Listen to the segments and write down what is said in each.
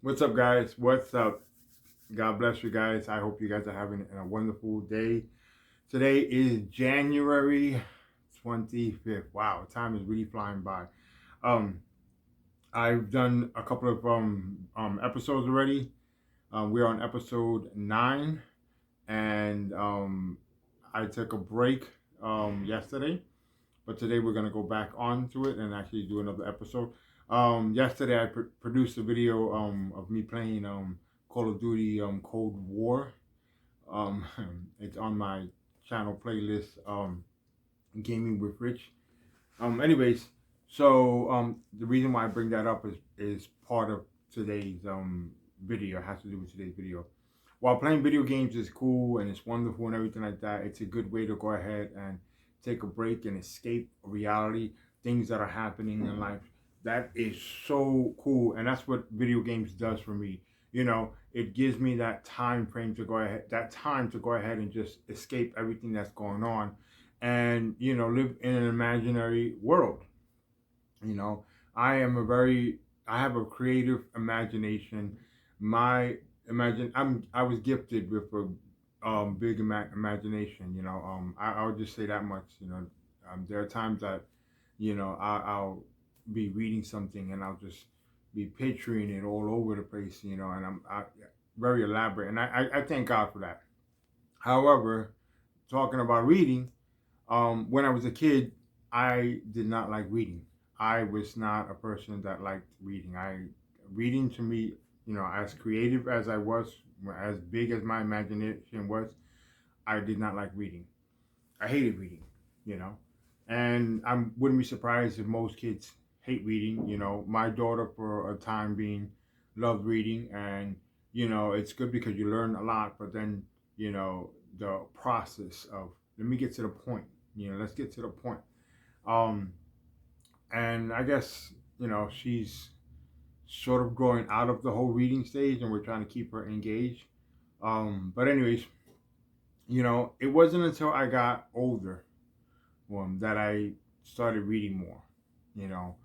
What's up, guys? What's up? God bless you guys. I hope you guys are having a wonderful day. Today is January 25th. Wow, time is really flying by. Um, I've done a couple of episodes already. We're on episode 9, and I took a break yesterday, but today we're gonna go back onto it and actually do another episode. Yesterday I produced a video of me playing Call of Duty Cold War. Um, it's on my channel playlist, Gaming with Rich. Anyways, so the reason why I bring that up is part of today's video. It has to do with today's video. While playing video games is cool and it's wonderful and everything like that, it's a good way to go ahead and take a break and escape reality, things that are happening in life. That is so cool, and that's what video games does for me. It gives me that time frame to go ahead, that time to go ahead and just escape everything that's going on, and live in an imaginary world. You know, I am a very, I have a creative imagination. My I was gifted with a big imagination. I'll just say that much. There are times that I'll be reading something and I'll just be picturing it all over the place. And very elaborate, and I thank God for that. However, talking about reading, when I was a kid, I did not like reading. I was not a person that liked reading. Reading to me, as creative as I was, as big as my imagination was, I did not like reading. I hated reading, you know, and I wouldn't be surprised if most kids hate reading. My daughter, for a time being, loved reading, and it's good because you learn a lot. But then, the process of, let me get to the point. Let's get to the point. Um, and I guess she's sort of growing out of the whole reading stage, and we're trying to keep her engaged. But anyways, it wasn't until I got older that I started reading more. You know,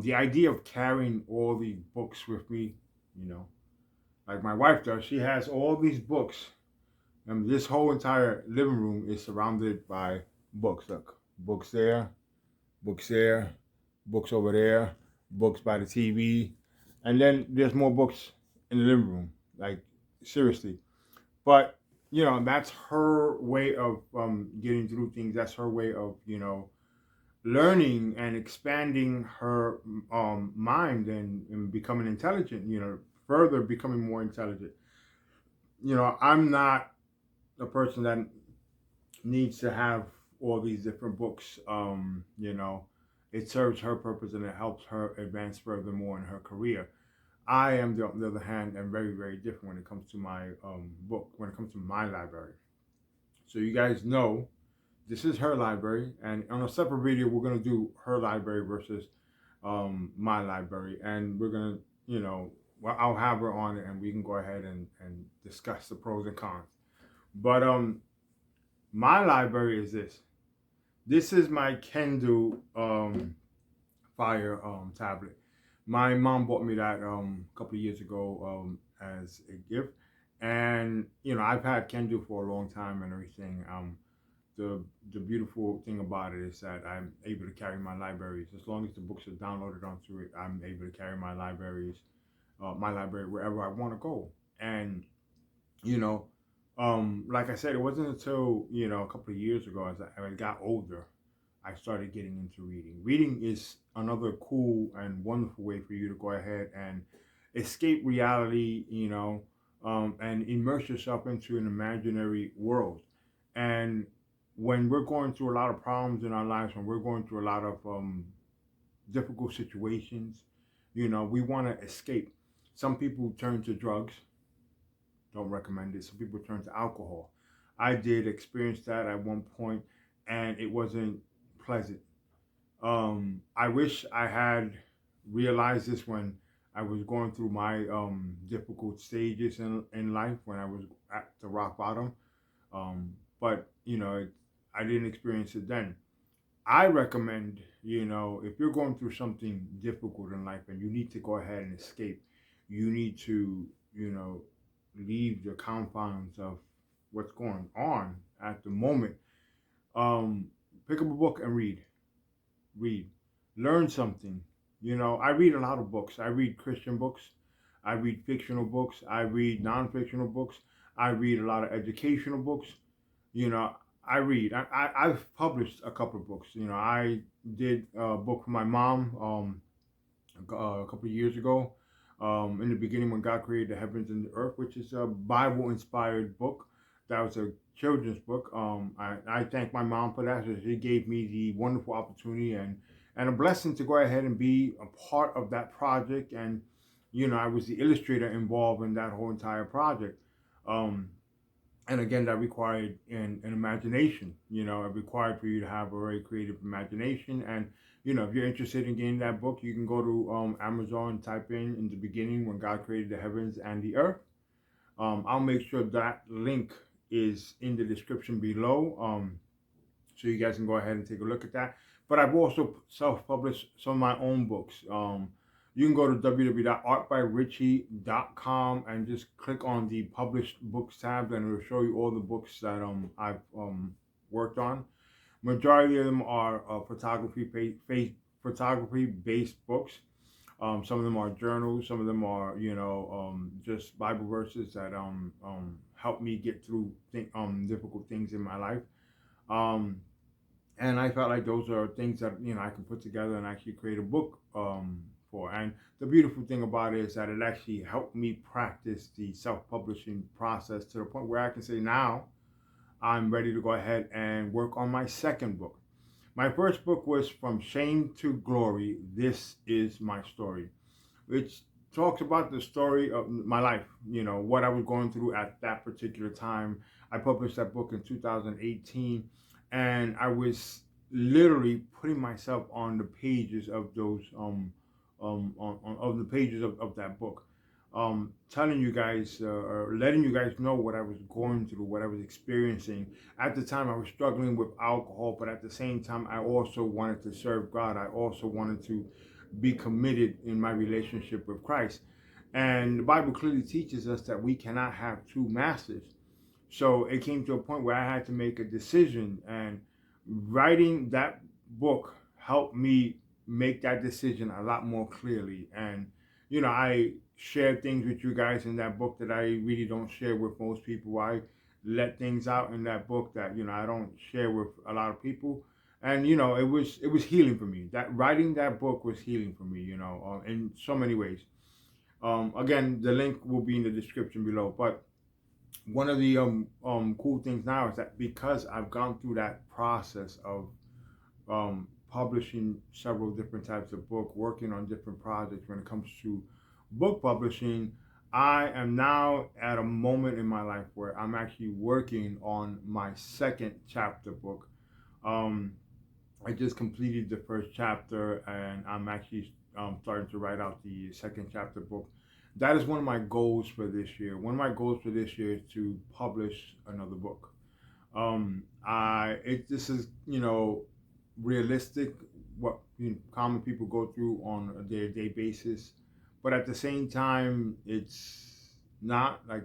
the idea of carrying all these books with me, you know, like my wife does. She has all these books, and this whole entire living room is surrounded by books. Look, books there, books there, books over there, books by the TV, and then there's more books in the living room. Like, seriously. But that's her way of getting through things. That's her way of learning and expanding her mind, and becoming intelligent. Further becoming more intelligent. I'm not a person that needs to have all these different books. It serves her purpose and it helps her advance furthermore in her career. I am, on the other hand, am very, very different when it comes to my book, when it comes to my library. So you guys know this is her library, and on a separate video, we're gonna do her library versus my library, and we're gonna, well, I'll have her on it, and we can go ahead and discuss the pros and cons. But my library is this. This is my Kindle Fire tablet. My mom bought me that a couple of years ago as a gift, and I've had Kindle for a long time and everything. The beautiful thing about it is that I'm able to carry my libraries as long as the books are downloaded onto it. I'm able to carry my library wherever I want to go. And you know, like I said, it wasn't until a couple of years ago, as I got older, I started getting into reading. Reading is another cool and wonderful way for you to go ahead and escape reality, and immerse yourself into an imaginary world. And when we're going through a lot of problems in our lives, when we're going through a lot of difficult situations, we want to escape. Some people turn to drugs. Don't recommend it. Some people turn to alcohol. I did experience that at one point, and it wasn't pleasant. I wish I had realized this when I was going through my difficult stages in life, when I was at the rock bottom. But I didn't experience it then. I recommend, if you're going through something difficult in life and you need to go ahead and escape, you need to, leave the confines of what's going on at the moment. Um, Pick up a book and read, learn something. I read a lot of books. I read Christian books, I read fictional books, I read non-fictional books, I read a lot of educational books. you know I read. I've published a couple of books. I did a book for my mom, a couple of years ago, in the beginning when God created the heavens and the earth, which is a Bible inspired book. That was a children's book. I thank my mom for that. So she gave me the wonderful opportunity and a blessing to go ahead and be a part of that project. And I was the illustrator involved in that whole entire project. Um, and again, that required an imagination. It required for you to have a very creative imagination. And if you're interested in getting that book, you can go to Amazon and type in the beginning when God created the heavens and the earth. I'll make sure that link is in the description below, so you guys can go ahead and take a look at that. But I've also self-published some of my own books. You can go to www.artbyrichy.com and just click on the published books tab, and it'll show you all the books that I've worked on. Majority of them are photography based books. Some of them are journals. Some of them are just Bible verses that help me get through difficult things in my life. Um, and I felt like those are things that I can put together and actually create a book for. And the beautiful thing about it is that it actually helped me practice the self-publishing process to the point where I can say now I'm ready to go ahead and work on my second book. My first book was From Shame to Glory. This is my story, which talks about the story of my life, what I was going through at that particular time. I published that book in 2018, and I was literally putting myself on the pages of those of the pages of that book, telling you guys or letting you guys know what I was going through, what I was experiencing. At the time, I was struggling with alcohol, but at the same time, I also wanted to serve God. I also wanted to be committed in my relationship with Christ. And the Bible clearly teaches us that we cannot have two masters. So it came to a point where I had to make a decision, and writing that book helped me make that decision a lot more clearly. And I shared things with you guys in that book that I really don't share with most people. I let things out in that book that I don't share with a lot of people. And it was healing for me. That writing that book was healing for me, in so many ways. Again, the link will be in the description below. But one of the cool things now is that because I've gone through that process of publishing several different types of book, working on different projects when it comes to book publishing, I am now at a moment in my life where I'm actually working on my second chapter book. Um, I just completed the first chapter, and I'm actually starting to write out the second chapter book. That is one of my goals for this year. One of my goals for this year is to publish another book. This is realistic, what common people go through on a day-to-day basis, but at the same time, it's not a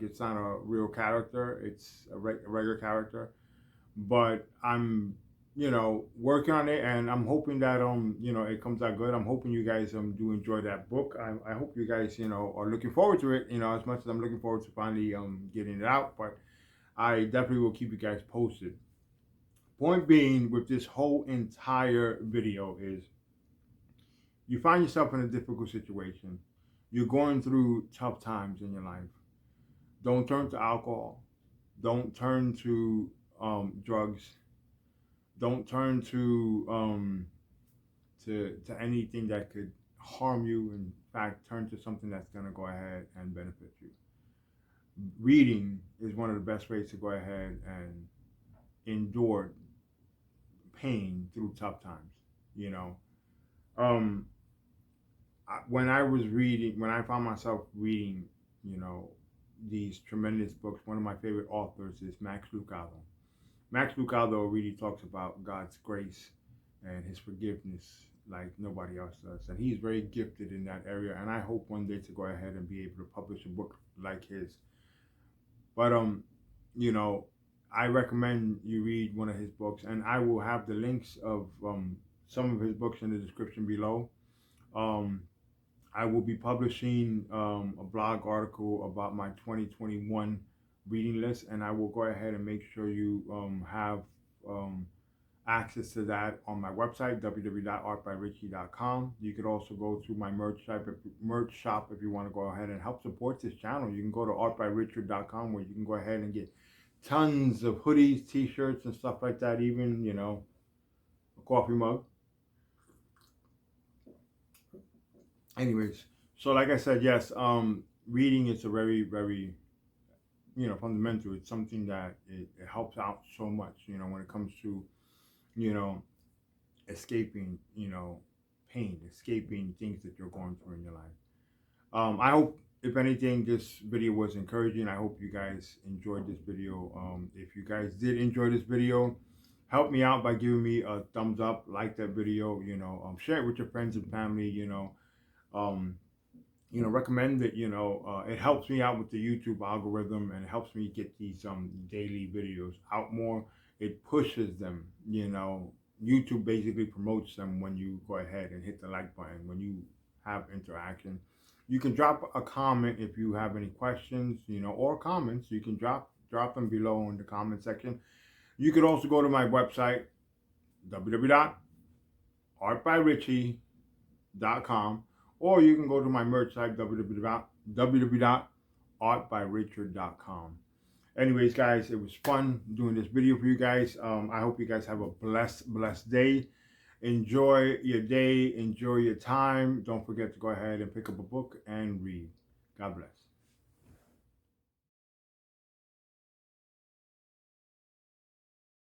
real character. It's a regular character, but I'm working on it, and I'm hoping that it comes out good. I'm hoping you guys do enjoy that book. I hope you guys are looking forward to it, as much as I'm looking forward to finally getting it out. But I definitely will keep you guys posted. Point being with this whole entire video is, you find yourself in a difficult situation, you're going through tough times in your life. Don't turn to alcohol, don't turn to drugs, don't turn to anything that could harm you. In fact, turn to something that's going to go ahead and benefit you. Reading is one of the best ways to go ahead and endure pain through tough times. Um, when I found myself reading, these tremendous books, one of my favorite authors is Max Lucado. Max Lucado really talks about God's grace and his forgiveness like nobody else does. And he's very gifted in that area. And I hope one day to go ahead and be able to publish a book like his. But you know, I recommend you read one of his books, and I will have the links of some of his books in the description below. Um, I will be publishing a blog article about my 2021 reading list, and I will go ahead and make sure you have um, access to that on my website, www.artbyrichie.com. You could also go to my merch shop if you want to go ahead and help support this channel. You can go to artbyrichie.com where you can go ahead and get tons of hoodies, t-shirts, and stuff like that, even, you know, a coffee mug. Anyways, so like I said, yes, reading is a very, very, you know, fundamental. It's something that it helps out so much, you know, when it comes to, you know, escaping, you know, pain, escaping things that you're going through in your life. I hope, if anything, this video was encouraging. I hope you guys enjoyed this video. If you guys did enjoy this video, help me out by giving me a thumbs up, like that video, you know, share it with your friends and family, um, recommend it. It helps me out with the YouTube algorithm, and it helps me get these daily videos out more. It pushes them. YouTube basically promotes them when you go ahead and hit the like button, when you have interaction. You can drop a comment if you have any questions, or comments. You can drop them below in the comment section. You could also go to my website, www.artbyrichie.com, or you can go to my merch site, www.artbyrichard.com. Anyways, guys, it was fun doing this video for you guys. I hope you guys have a blessed day. Enjoy your day. Enjoy your time. Don't forget to go ahead and pick up a book and read. God bless.